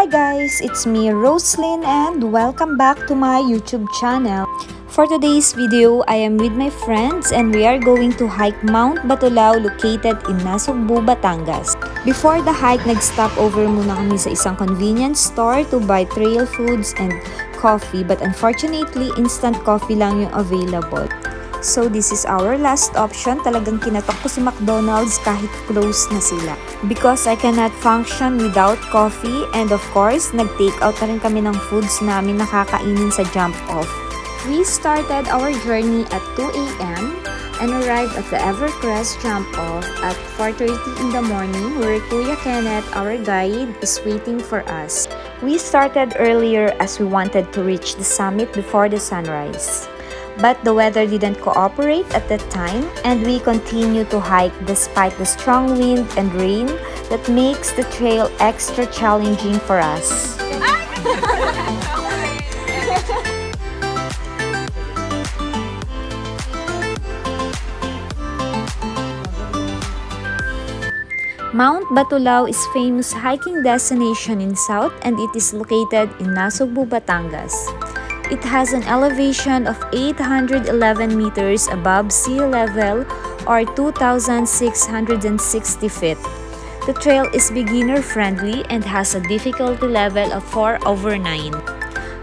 Hi guys, it's me Roslyn and welcome back to my YouTube channel. For today's video, I am with my friends and we are going to hike Mount Batulao located in Nasugbu, Batangas. Before the hike, nag-stop over muna kami sa isang convenience store to buy trail foods and coffee, but unfortunately, instant coffee lang yung available. So this is our last option. Talagang kinatok ko si McDonald's kahit close na sila. Because I cannot function without coffee, and of course, nag-take out na rin kami ng foods namin nakakainin sa jump off. We started our journey at 2 a.m. and arrived at the Evercrest jump off at 4:30 in the morning, where Kuya Kenneth, our guide, is waiting for us. We started earlier as we wanted to reach the summit before the sunrise. But the weather didn't cooperate at that time, and we continued to hike despite the strong wind and rain that makes the trail extra challenging for us. Mount Batulao is a famous hiking destination in South, and it is located in Nasugbu, Batangas. It has an elevation of 811 meters above sea level or 2,660 feet. The trail is beginner-friendly and has a difficulty level of 4/9.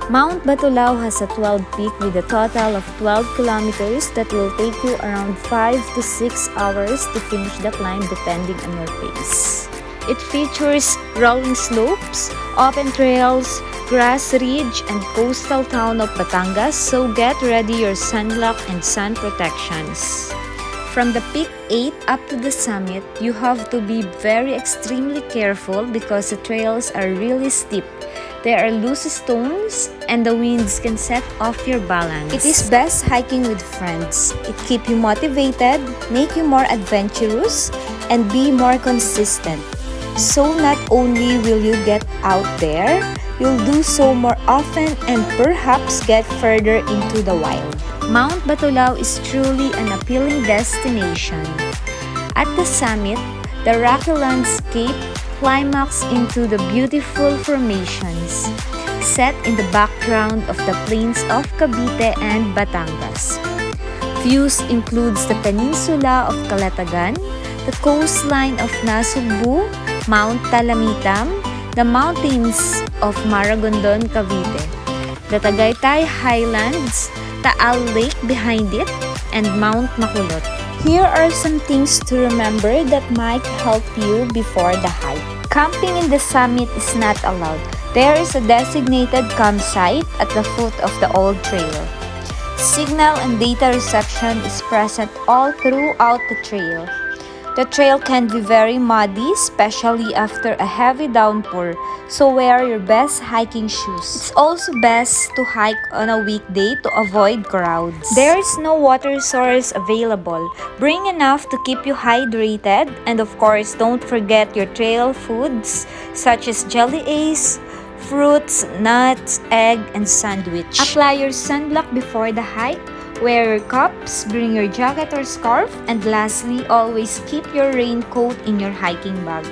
Mount Batulao has a 12 peak with a total of 12 kilometers that will take you around 5 to 6 hours to finish the climb depending on your pace. It features rolling slopes, open trails, grass ridge, and coastal town of Batangas, so get ready your sunblock and sun protections. From the peak 8 up to the summit, you have to be extremely careful because the trails are really steep. There are loose stones and the winds can set off your balance. It is best hiking with friends. It keeps you motivated, make you more adventurous, and be more consistent. So not only will you get out there, you'll do so more often and perhaps get further into the wild. Mount Batulao is truly an appealing destination. At the summit, the rocky landscape climax into the beautiful formations set in the background of the plains of Cavite and Batangas. Views includes the peninsula of Calatagan, the coastline of Nasugbu, Mount Talamitam, the mountains of Maragondon, Cavite, the Tagaytay Highlands, Taal Lake behind it, and Mount Makulot. Here are some things to remember that might help you before the hike. Camping in the summit is not allowed. There is a designated campsite at the foot of the old trail. Signal and data reception is present all throughout the trail. The trail can be very muddy, especially after a heavy downpour, so wear your best hiking shoes. It's also best to hike on a weekday to avoid crowds. There is no water source available. Bring enough to keep you hydrated, and of course, don't forget your trail foods such as jelly ace, fruits, nuts, egg, and sandwich. Apply your sunblock before the hike. Wear your cups, bring your jacket or scarf, and lastly, always keep your raincoat in your hiking bag.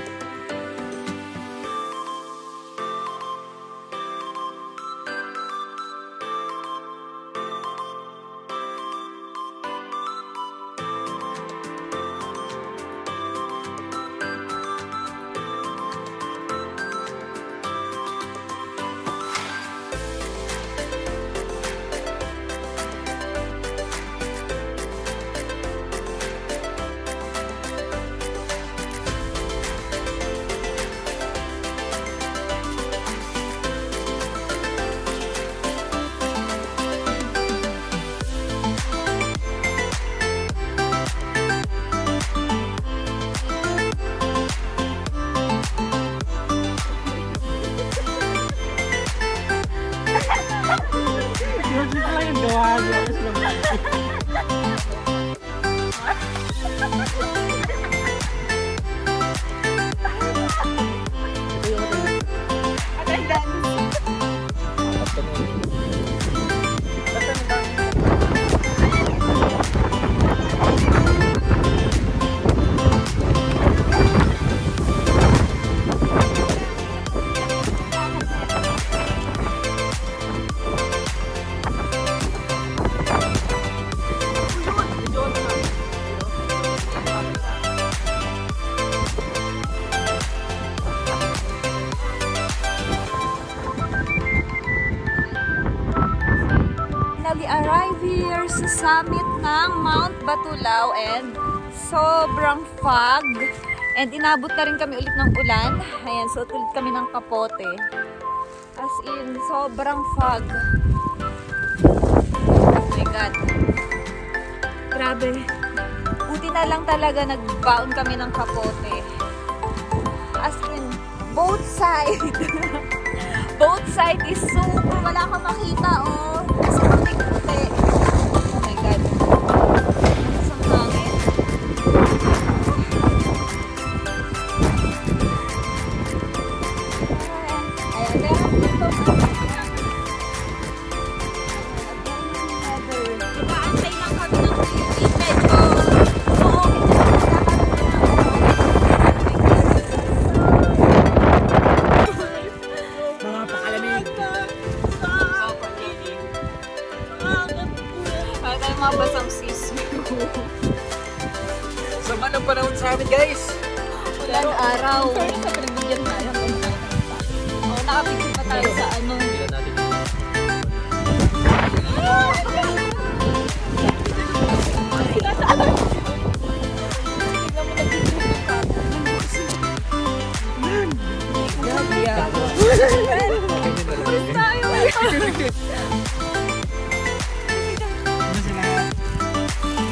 finally arrived here sa summit ng Mount Batulao and sobrang fog. And inabot na rin kami ulit ng ulan. Ayan, so ulit kami ng kapote. As in, sobrang fog. Oh my God. Grabe. Buti na lang talaga nagbaon kami ng kapote. As in, both side. Both side is super. Wala kang makita, oh. Kasi puti-puti. Oh my God. Isang hangin. Ayan, meron dito. Ipaantay lang kami ng medyo. Oo, mabasang sis. Sama ng panahon sa amin, guys. Ulan araw. Pero sa pinagbigyan tayo. Nakapigil pa tayo sa ano. Bilan natin.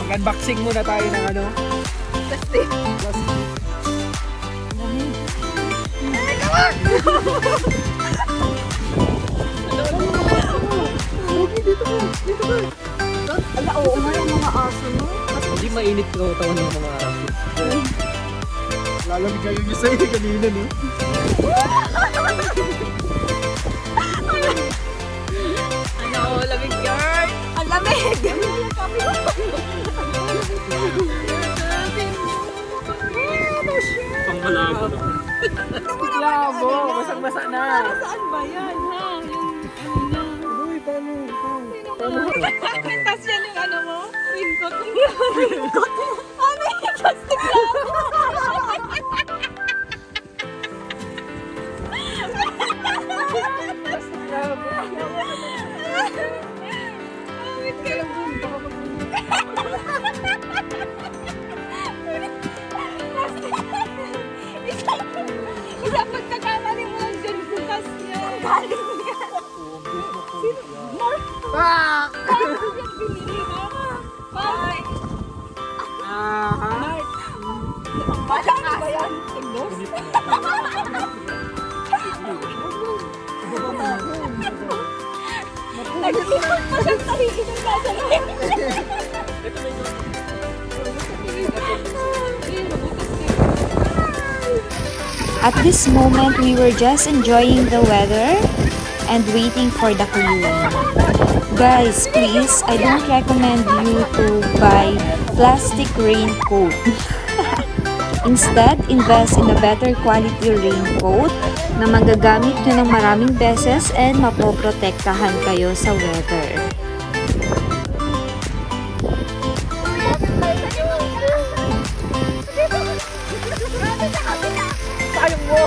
Mag-unboxing muna tayo ng ano? Plastic. Ala, oo nga yung mga aso, no? Hindi mainit ko taon ng mga aso. Lalamig kayo yung sa'yo kanina, no? Ano, lamig girl? Ang lamig! Pangmalabo. Labo, basang-basa na. Saan ba yan, ha? Yung ano na. Uy, paano? Tapos yan yung ano mo? Raincoat. Raincoat? Ano yung plastic lang? Plastic labo. Wait ka lang. Isang pagkakamali mo lang dyan bukas niya. Ang galing niya. Mark! Pak! Binili mo. Bye! Mark! Parang ba yan? Tingnos? Nagsimot pa siyang tahigin ng sasalit. At this moment, we were just enjoying the weather and waiting for the clue. Guys, please, I don't recommend you to buy plastic raincoat. Instead, invest in a better quality raincoat na magagamit nyo ng maraming beses and mapoprotektahan kayo sa weather. Sayang mo!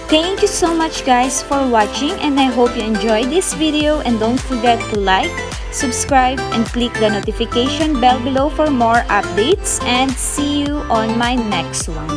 Thank you so much guys for watching, and I hope you enjoyed this video, and don't forget to like, subscribe, and click the notification bell below for more updates, and see you on my next one.